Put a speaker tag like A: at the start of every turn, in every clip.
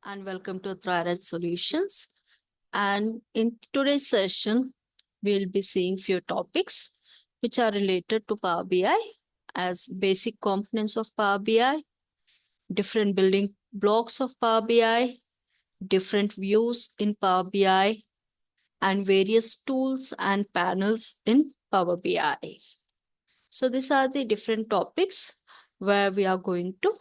A: and welcome to Thrive Solutions. And in today's session, we'll be seeing few topics which are related to Power BI as basic components of Power BI, different building blocks of Power BI, different views in Power BI, and various tools and panels in Power BI. So these are the different topics where we are going to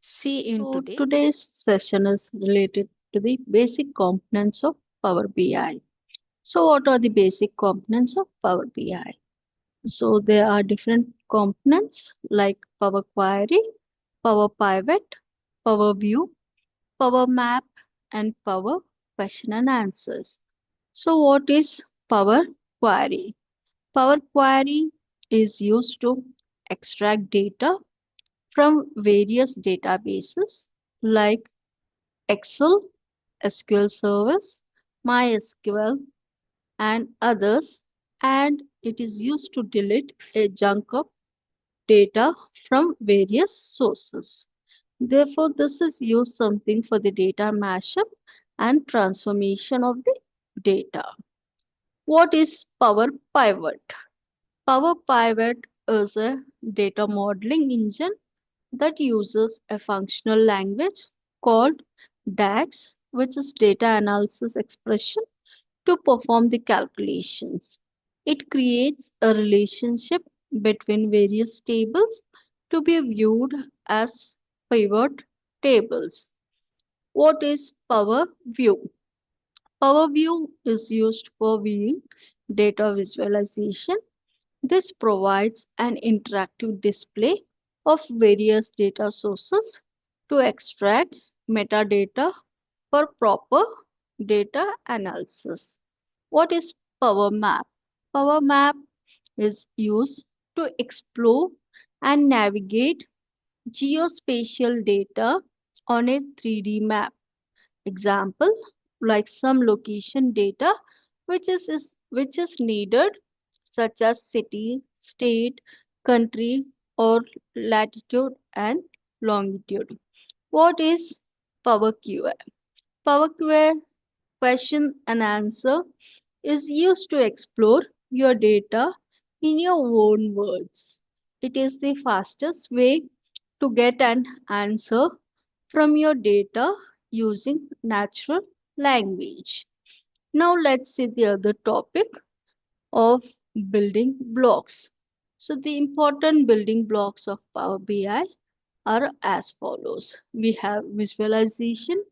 A: see in
B: So
A: today.
B: today's session is related to the basic components of Power BI. So what are the basic components of Power BI? So there are different components like Power Query, Power Pivot, Power View, Power Map, and Power Question and Answers. So what is Power Query? Power Query is used to extract data from various databases like Excel, SQL Service, MySQL, and others, and it is used to delete a chunk of data from various sources. Therefore, this is used something for the data mashup and transformation of the data. What is Power Pivot? Power Pivot is a data modeling engine that uses a functional language called DAX, which is data analysis expression, to perform the calculations. It creates a relationship between various tables to be viewed as pivot tables. What is Power View? Power View is used for viewing data visualization. This provides an interactive display of various data sources to extract metadata for proper data analysis. What is Power Map? Power Map is used to explore and navigate geospatial data on a 3D map. Example, like some location data which is needed, such as city, state, country, or latitude and longitude. What is Power QA? Power QA, question and answer, is used to explore your data in your own words. It is the fastest way to get an answer from your data using natural language. Now let's see the other topic of building blocks. So the important building blocks of Power BI are as follows. We have visualization,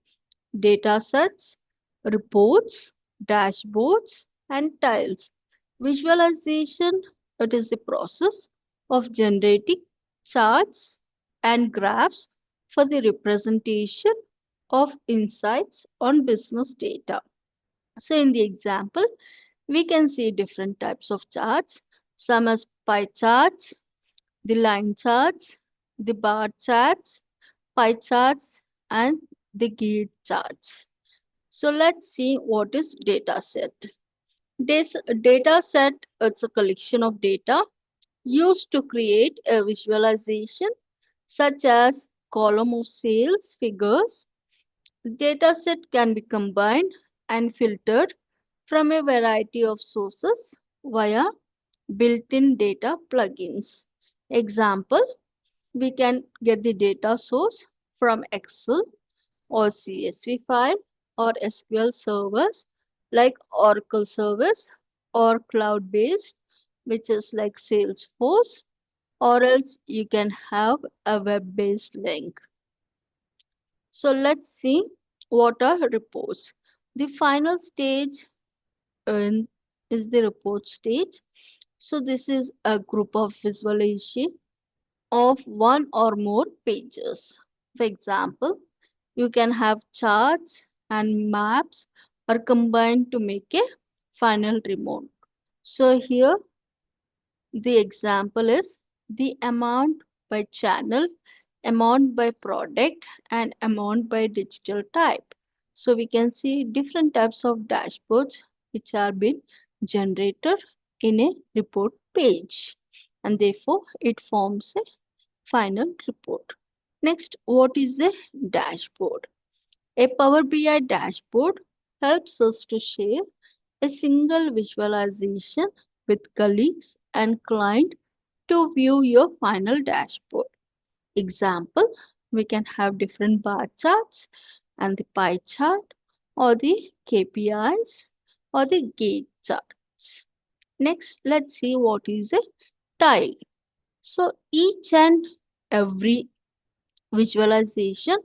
B: data sets, reports, dashboards, and tiles. Visualization, it is the process of generating charts and graphs for the representation of insights on business data. So in the example, we can see different types of charts, some as pie charts, the line charts, the bar charts, pie charts, and the grid charts. So let's see what is data set. This data set is a collection of data used to create a visualization such as column of sales figures. The data set can be combined and filtered from a variety of sources via built-in data plugins. Example, we can get the data source from Excel or CSV file or SQL servers like Oracle service or cloud based, which is like Salesforce, or else you can have a web based link. So let's see what are reports. The final stage in, is the report stage. So this is a group of visualization of one or more pages. For example, you can have charts and maps are combined to make a final report. So here the example is the amount by channel, amount by product, and amount by digital type. So we can see different types of dashboards which are being generated in a report page, and therefore it forms a final report. Next, what is a dashboard? A Power BI dashboard helps us to share a single visualization with colleagues and client to view your final dashboard. Example, we can have different bar charts and the pie chart or the KPIs or the gauge charts. Next, let's see what is a tile. So each and every visualization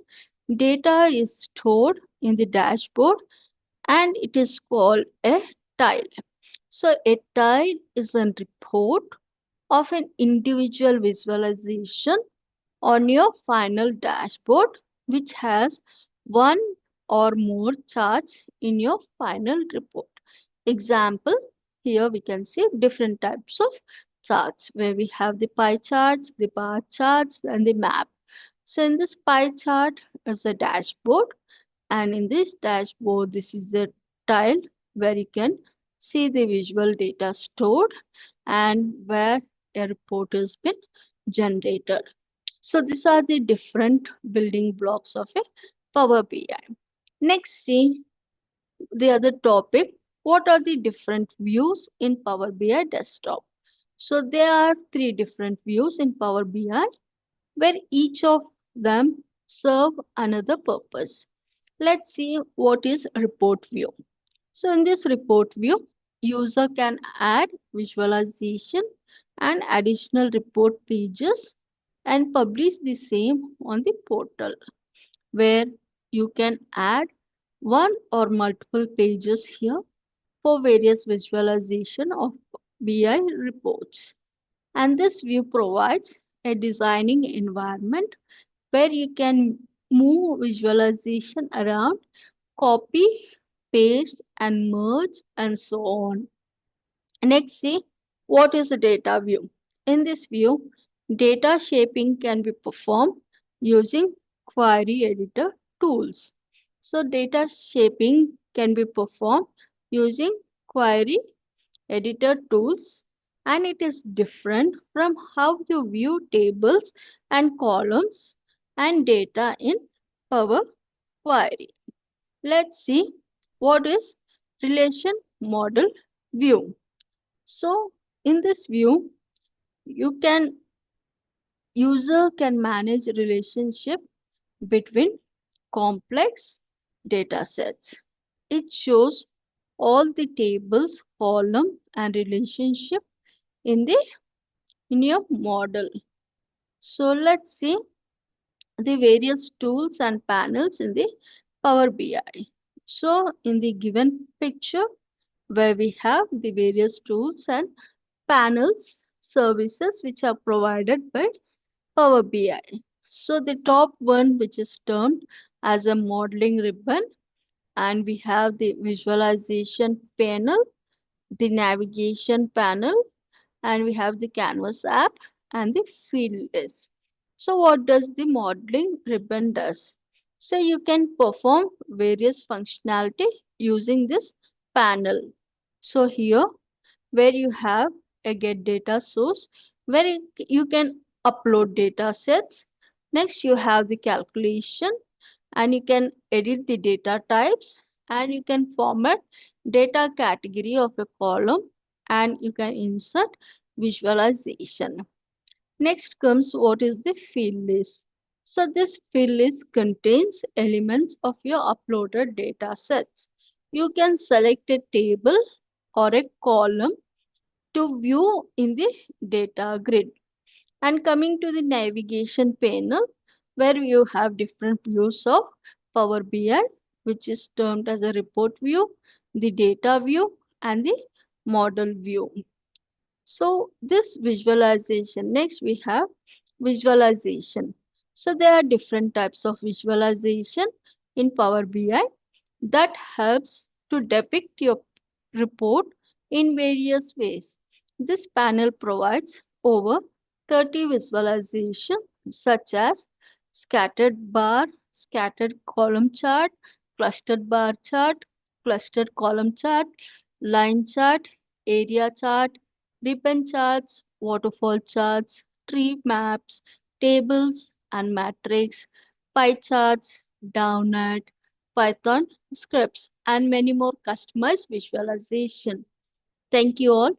B: data is stored in the dashboard and it is called a tile. So a tile is a report of an individual visualization on your final dashboard which has one or more charts in your final report. Example, here we can see different types of charts where we have the pie charts, the bar charts and the map. So in this pie chart is a dashboard, and in this dashboard this is a tile where you can see the visual data stored and where a report has been generated. So these are the different building blocks of a Power BI. Next, see the other topic. What are the different views in Power BI desktop? So there are three different views in Power BI where each of them serve another purpose. Let's see what is report view. So in this report view, user can add visualization and additional report pages and publish the same on the portal where you can add one or multiple pages here for various visualization of BI reports. And this view provides a designing environment where you can move visualization around, copy, paste, and merge, and so on. Next, see what is a data view. In this view, data shaping can be performed using query editor tools. So, data shaping can be performed using query editor tools, and it is different from how you view tables and columns and data in Power Query. Let's see what is relation model view. So in this view, you can user can manage relationship between complex data sets. It shows all the tables, column and relationship in the in your model. So let's see the various tools and panels in the Power BI. So in the given picture where we have the various tools and panels services which are provided by Power BI. So the top one which is termed as a modeling ribbon, and we have the visualization panel, the navigation panel, and we have the canvas app and the field list. So what does the modeling ribbon does? So you can perform various functionality using this panel. So here where you have a get data source where you can upload data sets. Next you have the calculation and you can edit the data types and you can format data category of a column and you can insert visualization. Next comes what is the field list. So this field list contains elements of your uploaded data sets. You can select a table or a column to view in the data grid. And coming to the navigation panel, where you have different views of Power BI, which is termed as a report view, the data view, and the model view. So this visualization, next we have visualization. So there are different types of visualization in Power BI that helps to depict your report in various ways. This panel provides over 30 visualizations such as scattered bar, scattered column chart, clustered bar chart, clustered column chart, line chart, area chart, ribbon charts, waterfall charts, tree maps, tables and matrix, pie charts, downut, Python scripts, and many more customized visualization. Thank you all.